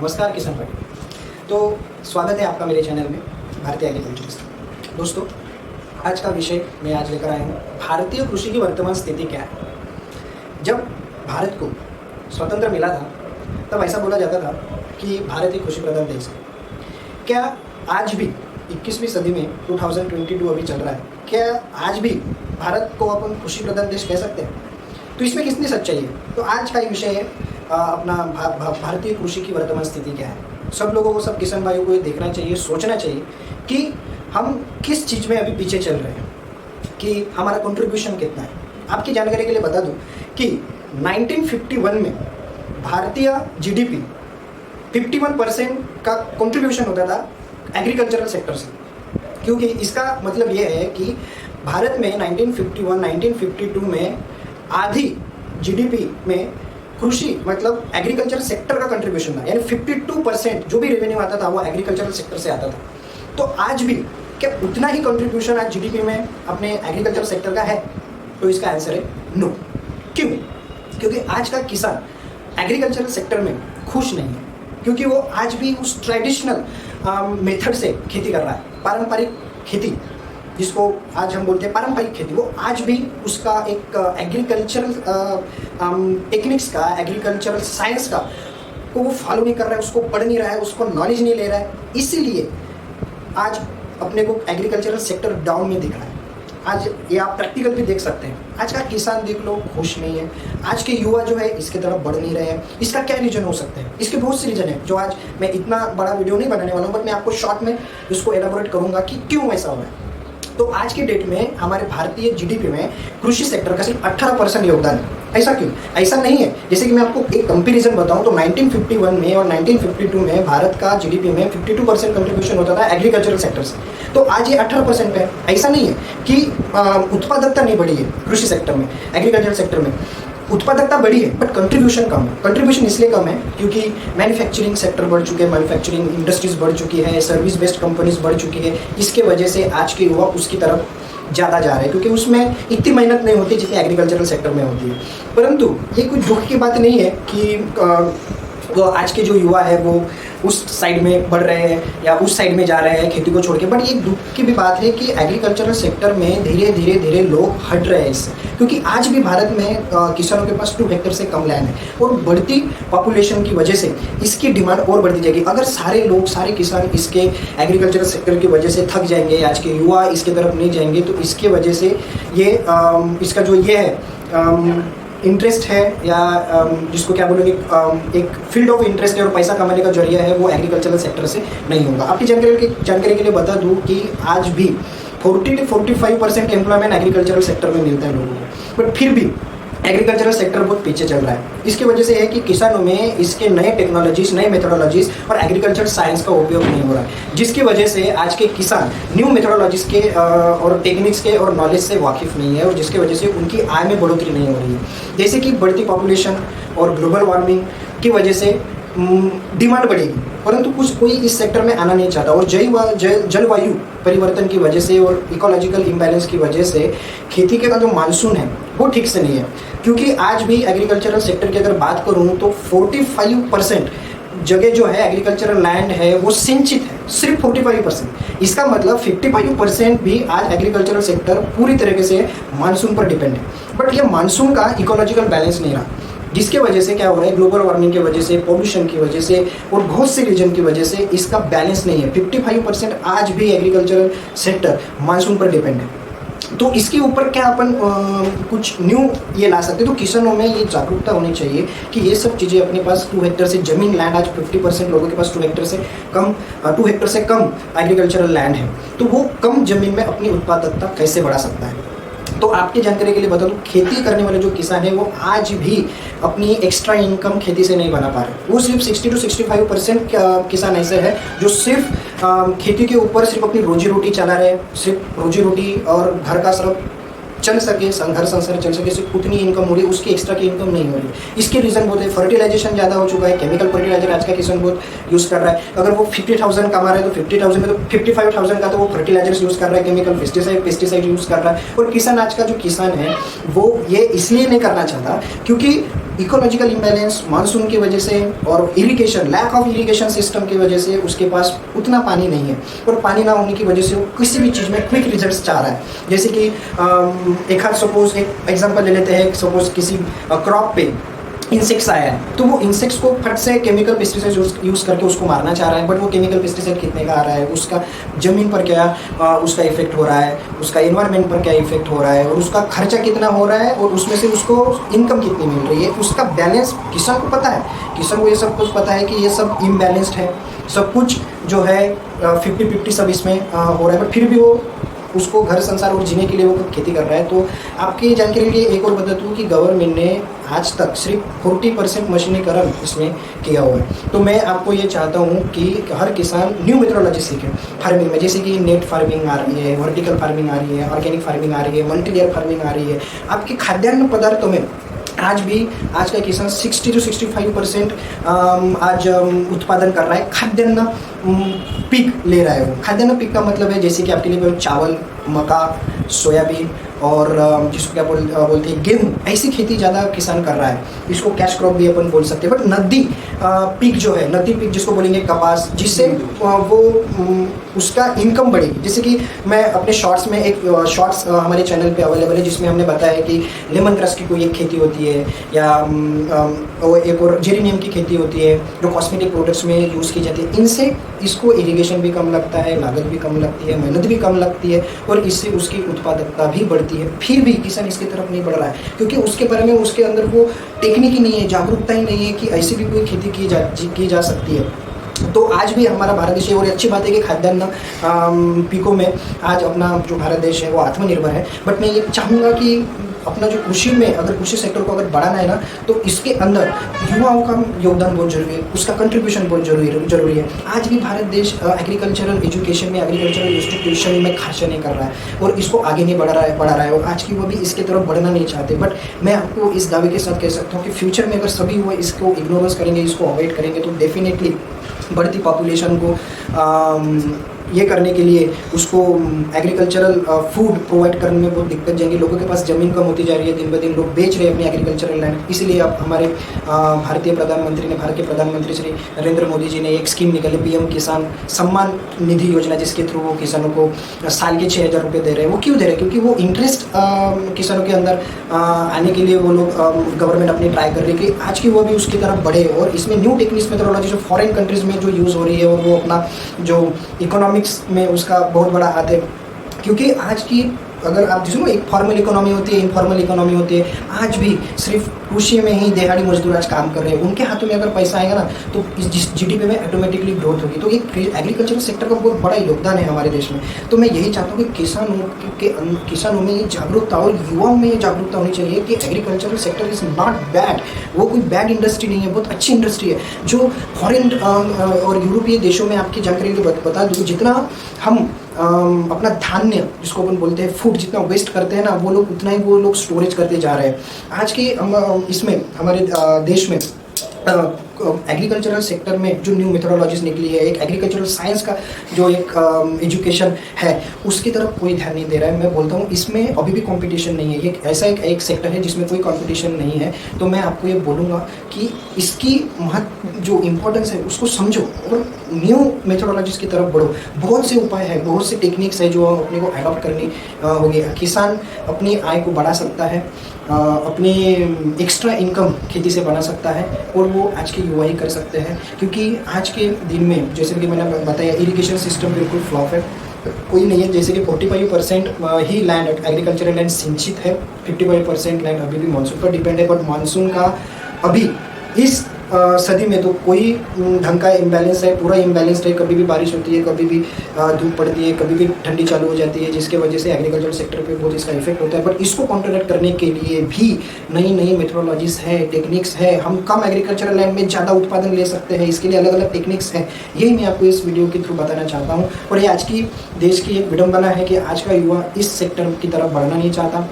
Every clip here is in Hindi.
नमस्कार किसान भाई। तो स्वागत है आपका मेरे चैनल में भारतीय एग्रीकल्चरिस्ट। दोस्तों, आज का विषय मैं आज लेकर आया हूँ, भारतीय कृषि की वर्तमान स्थिति क्या है। जब भारत को स्वतंत्र मिला था तब ऐसा बोला जाता था कि भारत एक कृषि प्रधान देश है। क्या आज भी 21वीं सदी में 2022 अभी चल रहा है, क्या आज भी भारत को अपन कृषि प्रधान देश कह सकते हैं? तो इसमें कितनी सच्चाई है? तो आज का ये विषय है अपना भारतीय कृषि की वर्तमान स्थिति क्या है। सब लोगों को, सब किसान भाइयों को ये देखना चाहिए, सोचना चाहिए कि हम किस चीज़ में अभी पीछे चल रहे हैं, कि हमारा कंट्रीब्यूशन कितना है। आपकी जानकारी के लिए बता दूं कि 1951 में भारतीय जीडीपी 51% का कंट्रीब्यूशन होता था एग्रीकल्चरल सेक्टर से। क्योंकि इसका मतलब ये है कि भारत में 1951-1952 में आधी जीडीपी में कृषि मतलब एग्रीकल्चर सेक्टर का कंट्रीब्यूशन था, यानी 52% जो भी रेवेन्यू आता था वो एग्रीकल्चरल सेक्टर से आता था। तो आज भी क्या उतना ही कंट्रीब्यूशन आज जीडीपी में अपने एग्रीकल्चर सेक्टर का है? तो इसका आंसर है नो। क्यों? क्योंकि आज का किसान एग्रीकल्चरल सेक्टर में खुश नहीं है, क्योंकि वो आज भी उस ट्रेडिशनल मेथड से खेती कर रहा है। पारंपरिक खेती जिसको आज हम बोलते हैं पारंपरिक खेती, वो आज भी उसका एक एग्रीकल्चरल टेक्निक्स का, एग्रीकल्चरल साइंस का को वो फॉलो नहीं कर रहा है, उसको पढ़ नहीं रहा है, उसको नॉलेज नहीं ले रहा है। इसीलिए आज अपने को एग्रीकल्चरल सेक्टर डाउन में दिख रहा है। आज ये आप प्रैक्टिकल भी देख सकते हैं। आज का किसान देख लो, खुश नहीं है। आज के युवा जो है इसके तरफ बढ़ नहीं रहे हैं। इसका क्या रीजन हो सकते हैं? इसके बहुत से रीजन है जो आज मैं इतना बड़ा वीडियो नहीं बनाने वाला हूँ, बट मैं आपको शॉर्ट में इसको एलाबोरेट करूँगा कि क्यों ऐसा हो रहा है। तो आज के डेट में हमारे भारतीय जीडीपी में कृषि सेक्टर का सिर्फ 18% योगदान है। ऐसा क्यों? ऐसा नहीं है। जैसे कि मैं आपको एक कंपैरिजन बताऊं तो 1951 में और 1952 में भारत का जीडीपी में 52% कंट्रीब्यूशन होता था एग्रीकल्चरल सेक्टर से। तो आज ये 18% पे है। ऐसा नहीं है कि उत्पादकता नहीं बढ़ी है कृषि सेक्टर में, एग्रीकल्चर सेक्टर में उत्पादकता बढ़ी है, बट कंट्रीब्यूशन कम है। कंट्रीब्यूशन इसलिए कम है क्योंकि मैन्युफैक्चरिंग सेक्टर बढ़ चुके हैं, मैन्युफैक्चरिंग इंडस्ट्रीज बढ़ चुकी है, सर्विस बेस्ड कंपनीज बढ़ चुकी है। इसके वजह से आज के युवा उसकी तरफ ज़्यादा जा रहे हैं, क्योंकि उसमें इतनी मेहनत नहीं होती जितनी एग्रीकल्चरल सेक्टर में होती है। परंतु ये कोई दुख की बात नहीं है कि वो आज के जो युवा है वो उस साइड में बढ़ रहे हैं या उस साइड में जा रहे हैं खेती को छोड़ के। बट ये दुख की भी बात है कि एग्रीकल्चरल सेक्टर में धीरे धीरे लोग हट रहे हैं इससे, क्योंकि आज भी भारत में किसानों के पास 2 हेक्टेयर से कम लैंड है और बढ़ती पॉपुलेशन की वजह से इसकी डिमांड और बढ़ती जाएगी। अगर सारे लोग, सारे किसान इसके एग्रीकल्चरल सेक्टर की वजह से थक जाएंगे, आज के युवा इसके तरफ नहीं जाएंगे, तो इसके वजह से ये इसका जो ये है इंटरेस्ट है या जिसको क्या बोलेंगे, एक फील्ड ऑफ इंटरेस्ट है और पैसा कमाने का जरिया है, वो एग्रीकल्चरल सेक्टर से नहीं होगा। आपकी जानकारी के लिए बता दूं कि आज भी 40-45% एम्प्लॉयमेंट एग्रीकल्चरल सेक्टर में मिलता है लोगों को, बट फिर भी एग्रीकल्चरल सेक्टर बहुत पीछे चल रहा है। इसकी वजह से है कि किसानों में इसके नए टेक्नोलॉजीज, नए मेथोडोलॉजीज और एग्रीकल्चर साइंस का उपयोग नहीं हो रहा है, जिसकी वजह से आज के किसान न्यू मेथोडोलॉजीज के और टेक्निक्स के और नॉलेज से वाकिफ नहीं है, और जिसकी वजह से उनकी आय में बढ़ोतरी नहीं हो रही है। जैसे कि बढ़ती पॉपुलेशन और ग्लोबल वार्मिंग की वजह से डिमांड बढ़ेगी, परंतु कोई इस सेक्टर में आना नहीं चाहता। और जलवायु परिवर्तन की वजह से और इकोलॉजिकल इम्बैलेंस की वजह से खेती का जो मानसून है वो ठीक से नहीं है। क्योंकि आज भी एग्रीकल्चरल सेक्टर की अगर बात करूं तो 45% जगह जो है एग्रीकल्चरल लैंड है वो सिंचित है, सिर्फ 45%। इसका मतलब 55% भी आज एग्रीकल्चरल सेक्टर पूरी तरीके से मानसून पर डिपेंड है। बट ये मानसून का इकोलॉजिकल बैलेंस नहीं रहा, जिसके वजह से क्या हो रहा है, ग्लोबल वार्मिंग की वजह से, पॉल्यूशन की वजह से और बहुत से रीजन की वजह से इसका बैलेंस नहीं है। 55% आज भी एग्रीकल्चरल सेक्टर मानसून पर डिपेंड है। तो इसके ऊपर क्या अपन कुछ न्यू ये ला सकते हैं? तो किसानों में ये जागरूकता होनी चाहिए कि ये सब चीज़ें अपने पास 2 हेक्टेयर से जमीन, लैंड आज 50% लोगों के पास 2 हेक्टेयर से कम एग्रीकल्चरल लैंड है, तो वो कम जमीन में अपनी उत्पादकता कैसे बढ़ा सकता है। तो आपकी जानकारी के लिए बता दूं, खेती करने वाले जो किसान हैं वो आज भी अपनी एक्स्ट्रा इनकम खेती से नहीं बना पा रहे। वो सिर्फ 60-65% किसान ऐसे हैं जो सिर्फ खेती के ऊपर सिर्फ अपनी रोजी रोटी चला रहे हैं, सिर्फ रोजी रोटी और घर का सिर्फ चल सके, घर संसार चल सके, सिर्फ उतनी इनकम हो रही है, उसकी एक्स्ट्रा की इनकम नहीं हो रही है। इसके रीज़न बहुत है, फर्टिलाइजेशन ज़्यादा हो चुका है, केमिकल फर्टिलाइजर आज का किसान बहुत यूज़ कर रहा है। अगर वो 50,000 कमा रहा है तो 50,000 में तो 55,000 का तो वो फर्टिलाइजर्स यूज़ कर रहा है, केमिकल पेस्टिसाइड यूज़ कर रहा है। और किसान, आज का जो किसान है वो ये इसलिए नहीं करना चाहता क्योंकि इकोलॉजिकल इम्बैलेंस, मानसून की वजह से और irrigation, lack of irrigation system की वजह से उसके पास उतना पानी नहीं है। और पानी ना होने की वजह से वो किसी भी चीज़ में क्विक रिजल्ट्स चाह रहा है। जैसे कि एक हाथ सपोज एक एग्जांपल ले लेते हैं, सपोज किसी क्रॉप पे इंसेक्ट्स आया है तो वो इंसेक्ट्स को फट से केमिकल पेस्टिसाइड यूज़ करके उसको मारना चाह रहा है। बट वो केमिकल पेस्टिसाइड कितने का आ रहा है, उसका ज़मीन पर क्या उसका इफेक्ट हो रहा है, उसका इन्वायरमेंट पर क्या इफेक्ट हो रहा है, और उसका खर्चा कितना हो रहा है, और उसमें से उसको इनकम कितनी मिल रही है, उसका बैलेंस किसान को पता है। किसान को ये सब कुछ पता है कि ये सब इम्बैलेंस्ड है, सब कुछ जो है 50-50 सब इसमें हो रहा है। बट फिर भी वो उसको घर संसार और जीने के लिए वो खेती कर रहा है। तो आपकी जानकारी के लिए एक और बता दूँ कि गवर्नमेंट ने आज तक सिर्फ 40% मशीनीकरण इसमें किया हुआ है। तो मैं आपको ये चाहता हूँ कि हर किसान न्यू मेथोडोलॉजी सीखे फार्मिंग में, जैसे कि नेट फार्मिंग आ रही है, वर्टिकल फार्मिंग आ रही है, ऑर्गेनिक फार्मिंग आ रही है, मल्टी लेयर फार्मिंग आ रही है। आपके खाद्यान्न पदार्थों में आज का किसान 60 से 65% आज उत्पादन कर रहा है, खाद्यान्न पीक ले रहा है। वो खाद्यान्न पीक का मतलब है जैसे कि आपके लिए चावल, मक्का, सोयाबीन और जिसको क्या बोलते हैं गेहूँ, ऐसी खेती ज़्यादा किसान कर रहा है। इसको कैश क्रॉप भी अपन बोल सकते हैं। बट नकदी पीक जो है, नकदी पीक जिसको बोलेंगे कपास, जिससे वो उसका इनकम बढ़ेगी। जैसे कि मैं अपने शॉर्ट्स में एक शॉर्ट्स हमारे चैनल पे अवेलेबल है जिसमें हमने बताया कि लेमन ग्रास की कोई एक खेती होती है, या एक और जेरेनियम की खेती होती है जो कॉस्मेटिक प्रोडक्ट्स में यूज़ की जाती है। इनसे इसको इरिगेशन भी कम लगता है, लागत भी कम लगती है, मेहनत भी कम लगती है, और इससे उसकी उत्पादकता भी बढ़ती है। फिर भी किसान इसकी तरफ नहीं बढ़ रहा है क्योंकि उसके बारे में उसके अंदर वो टेक्निक ही नहीं है, जागरूकता ही नहीं है कि ऐसी भी कोई खेती की जा सकती है। तो आज भी हमारा भारत देश है, और अच्छी बात है कि खाद्यान्न पीकों में आज अपना जो भारत देश है वो आत्मनिर्भर है। बट मैं ये चाहूँगा कि अपना जो कृषि में, अगर कृषि सेक्टर को अगर बढ़ाना है ना, तो इसके अंदर युवाओं का योगदान बहुत जरूरी है, उसका कंट्रीब्यूशन बहुत जरूरी है। आज भी भारत देश एग्रीकल्चरल एजुकेशन में, एग्रीकल्चरल इंस्टीट्यूशन में खर्चा नहीं कर रहा है और इसको आगे नहीं बढ़ा रहा है, और आज की वो भी इसकी तरफ बढ़ना नहीं चाहते। बट मैं आपको इस दावे के साथ कह सकता हूँ कि फ्यूचर में अगर सभी वो इसको इग्नोरेंस करेंगे, इसको अवॉइड करेंगे, तो डेफिनेटली बढ़ती पॉपुलेशन को ये करने के लिए उसको एग्रीकल्चरल फूड प्रोवाइड करने में बहुत दिक्कत जाएंगी। लोगों के पास ज़मीन कम होती जा रही है, दिन ब दिन लोग बेच रहे हैं अपनी एग्रीकल्चरल लैंड। इसलिए अब हमारे भारत के प्रधानमंत्री श्री नरेंद्र मोदी जी ने एक स्कीम निकाली, PM किसान सम्मान निधि योजना, जिसके थ्रू वो किसानों को साल के 6,000 रुपये दे रहे हैं। वो क्यों दे रहे हैं? क्योंकि वो इंटरेस्ट किसानों के अंदर आने के लिए वो लोग गवर्नमेंट अपनी ट्राई कर रही है कि आज की वो भी उसकी तरफ बढ़े, और इसमें न्यू टेक्निक्स मेथोडोलॉजी जो फॉरेन कंट्रीज़ में जो यूज़ हो रही है, और वो अपना जो इकोनॉमिक्स में उसका बहुत बड़ा हाथ है। क्योंकि आज की अगर आप जिसमें एक फॉर्मल इकोनॉमी होती है, इनफॉर्मल इकोनॉमी होती है, आज भी सिर्फ कृषि में ही दिहाड़ी मजदूर आज काम कर रहे हैं। उनके हाथों में अगर पैसा आएगा ना, तो इस GDP में ऑटोमेटिकली ग्रोथ होगी। तो ये एग्रीकल्चर सेक्टर का बहुत बड़ा योगदान है हमारे देश में। तो मैं यही चाहता हूँ कि किसानों में ये जागरूकता और युवाओं में ये जागरूकता होनी चाहिए कि agricultural sector is not bad. वो कोई बैड इंडस्ट्री नहीं है, बहुत अच्छी इंडस्ट्री है। जो फॉरेन और यूरोपीय देशों में आपकी जानकारी के बता दूँ, जितना हम अपना धान्य जिसको अपन बोलते हैं फूड, जितना वेस्ट करते हैं ना, वो लोग उतना ही वो लोग स्टोरेज करते जा रहे हैं। आज के इसमें हमारे देश में एग्रीकल्चरल सेक्टर में जो न्यू मेथोडोलॉजीज निकली है, एक एग्रीकल्चरल साइंस का जो एक एजुकेशन है, उसकी तरफ कोई ध्यान नहीं दे रहा है। मैं बोलता हूँ इसमें अभी भी कंपटीशन नहीं है। ये ऐसा एक सेक्टर है जिसमें कोई कंपटीशन नहीं है। तो मैं आपको ये बोलूँगा कि इसकी जो इम्पोर्टेंस है उसको समझो और न्यू मेथोडोलॉजीज की तरफ बढ़ो। बहुत से उपाय है, बहुत से टेक्निक्स है जो अपने को अडॉप्ट करनी होगी। किसान अपनी आय को बढ़ा सकता है, अपनी एक्स्ट्रा इनकम खेती से बना सकता है, और वो आज के युवा ही कर सकते हैं। क्योंकि आज के दिन में जैसे कि मैंने बताया, इरिगेशन सिस्टम बिल्कुल फ्लॉप है, कोई नहीं है। जैसे कि 45% ही लैंड एग्रीकल्चरल लैंड सिंचित है, 55% लैंड अभी भी मानसून पर डिपेंड है। बट मानसून का अभी इस सदी में तो कोई ढंग का इम्बैलेंस है, पूरा इम्बैलेंस्ड है। कभी भी बारिश होती है, कभी भी धूप पड़ती है, कभी भी ठंडी चालू हो जाती है, जिसके वजह से एग्रीकल्चर सेक्टर पे बहुत इसका इफेक्ट होता है। बट इसको काउंटरएक्ट करने के लिए भी नई मेथोडोलॉजीज है, टेक्निक्स है। हम कम एग्रीकल्चरल लैंड में ज़्यादा उत्पादन ले सकते हैं, इसके लिए अलग अलग टेक्निक्स हैं। यही मैं आपको इस वीडियो के थ्रू बताना चाहता हूँ। और ये आज की देश की एक विडंबना है कि आज का युवा इस सेक्टर की तरफ बढ़ना नहीं चाहता।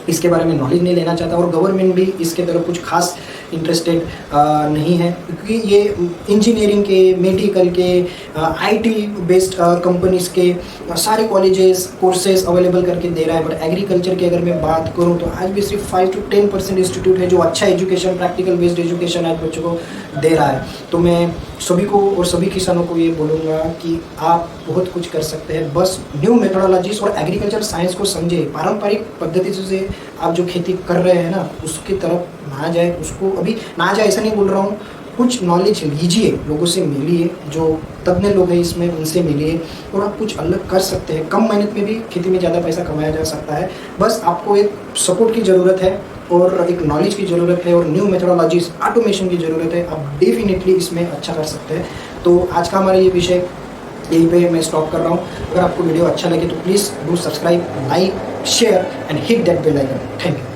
इसके बारे में नॉलेज नहीं लेना चाहता, और गवर्नमेंट भी इसके तरफ कुछ खास इंटरेस्टेड नहीं है, क्योंकि ये इंजीनियरिंग के, मेडिकल के, आईटी बेस्ड कंपनीज के सारे कॉलेजेस कोर्सेज अवेलेबल करके दे रहा है। बट एग्रीकल्चर की अगर मैं बात करूँ तो आज भी सिर्फ 5 to 10% इंस्टीट्यूट है जो अच्छा एजुकेशन, प्रैक्टिकल बेस्ड एजुकेशन आज बच्चों को दे रहा है। तो मैं सभी को और सभी किसानों को ये बोलूँगा कि आप बहुत कुछ कर सकते हैं, बस न्यू मेथोडोलॉजीज और एग्रीकल्चर साइंस को समझे। पारंपरिक पद्धति से आप जो खेती कर रहे हैं ना, उसकी तरफ ना जाए, उसको अभी ना जाए ऐसा नहीं बोल रहा हूँ, कुछ नॉलेज लीजिए, लोगों से मिलिए, जो तज्ञ लोग हैं इसमें उनसे मिलिए, और आप कुछ अलग कर सकते हैं। कम मेहनत में भी खेती में ज़्यादा पैसा कमाया जा सकता है। बस आपको एक सपोर्ट की ज़रूरत है और एक नॉलेज की ज़रूरत है और न्यू मेथोडोलॉजीज, ऑटोमेशन की ज़रूरत है। आप डेफिनेटली इसमें अच्छा कर सकते हैं। तो आज का हमारा ये विषय यहीं पे मैं स्टॉप कर रहा हूँ। अगर आपको वीडियो अच्छा लगे तो please do subscribe, like, share and hit that bell icon. Thank you.